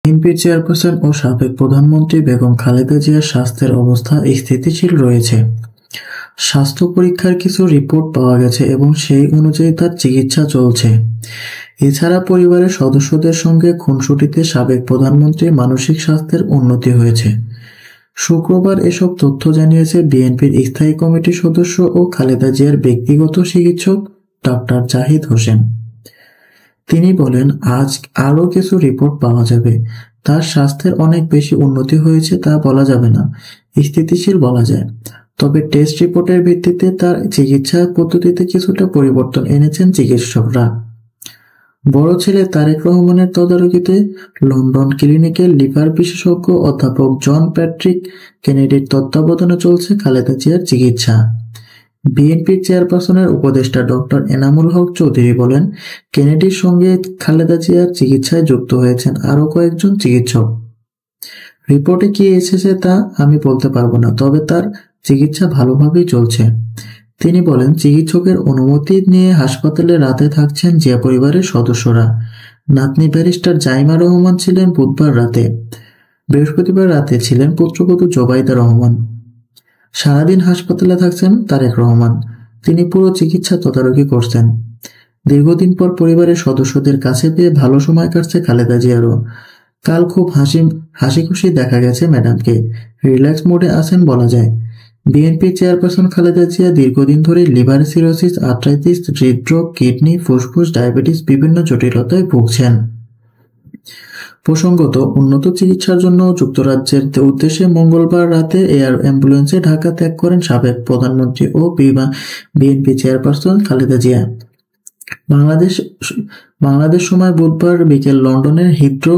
বিএনপির চেয়ারপারসন ও সাবেক প্রধানমন্ত্রী বেগম খালেদা জিয়ার স্বাস্থ্যের অবস্থা স্থিতিশীল রয়েছে। স্বাস্থ্য পরীক্ষার কিছু রিপোর্ট পাওয়া গেছে এবং সেই অনুযায়ী তার চিকিৎসা চলছে। এছাড়া পরিবারের সদস্যদের সঙ্গে খুনসুটিতে সাবেক প্রধানমন্ত্রীর মানসিক স্বাস্থ্যের উন্নতি হয়েছে। শুক্রবার এসব তথ্য জানিয়েছে বিএনপির স্থায়ী কমিটির সদস্য ও খালেদা জিয়ার ব্যক্তিগত চিকিৎসক ডাক্তার জাহিদ হোসেন। তিনি বলেন, আজ আরও কিছু রিপোর্ট পাওয়া যাবে। তার স্বাস্থ্যের অনেক বেশি উন্নতি হয়েছে তা বলা যাবে না, স্থিতিশীল বলা যায়। তবে টেস্ট রিপোর্টের ভিত্তিতে তার চিকিৎসা পদ্ধতিতে কিছুটা পরিবর্তন এনেছেন চিকিৎসকরা। বড় ছেলে তারেক রহমানের তদারকিতে লন্ডন ক্লিনিকের লিভার বিশেষজ্ঞ অধ্যাপক জন প্যাট্রিক কেনেডির তত্ত্বাবধানে চলছে খালেদা জিয়ার চিকিৎসা। বিএনপির চেয়ারপারসনের উপদেষ্টা ডক্টর এনামুল হক চৌধুরী বলেন, কেনেডির সঙ্গে খালেদা জিয়ার চিকিৎসায় যুক্ত হয়েছেন আরও কয়েকজন চিকিৎসক। রিপোর্টে কি এসেছে তা আমি বলতে পারবো না, তবে তার চিকিৎসা ভালোভাবেই চলছে। তিনি বলেন, চিকিৎসকের অনুমতি নিয়ে হাসপাতালে রাতে থাকছেন জিয়া পরিবারের সদস্যরা। নাতনি ব্যারিস্টার জাইমা রহমান ছিলেন বুধবার রাতে। বৃহস্পতিবার রাতে ছিলেন পুত্রবধূ জোবাইদা রহমান। সারাদিন হাসপাতালে থাকছেন তারেক রহমান। তিনি পুরো চিকিৎসা তদারকি করছেন। দীর্ঘদিন পর পরিবারের সদস্যদের কাছে পেয়ে ভালো সময় কাটছে খালেদা জিয়ারও। কাল খুব হাসি খুশি দেখা গেছে ম্যাডামকে। রিল্যাক্স মোডে আছেন বলা যায়। বিএনপি চেয়ারপারসন খালেদা জিয়া দীর্ঘদিন ধরে লিভার সিরোসিস, আর্থ্রাইটিস, হৃদরোগ, কিডনি, ফুসফুস, ডায়াবেটিস বিভিন্ন জটিলতায় ভুগছেন। প্রসঙ্গত, উন্নত চিকিৎসার জন্য যুক্তরাজ্যের উদ্দেশ্যে মঙ্গলবার রাতে এয়ার অ্যাম্বুলেন্সে ঢাকা ত্যাগ করেন সাবেক প্রধানমন্ত্রী ও বিএনপি চেয়ারপারসন খালেদা জিয়া। বাংলাদেশ সময় বুধবার বিকেল লন্ডনের হিথ্রো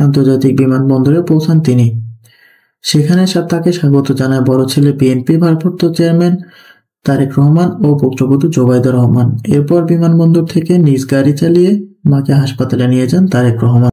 আন্তর্জাতিক বিমানবন্দরে পৌঁছান তিনি। সেখানে তাকে স্বাগত জানায় বড় ছেলে বিএনপি ভারপ্রাপ্ত চেয়ারম্যান তারেক রহমান ও পুত্রবধূ জোবাইদা রহমান। এরপর বিমানবন্দর থেকে নিজ গাড়ি চালিয়ে মাকে হাসপাতালে নিয়ে যান তারেক রহমান।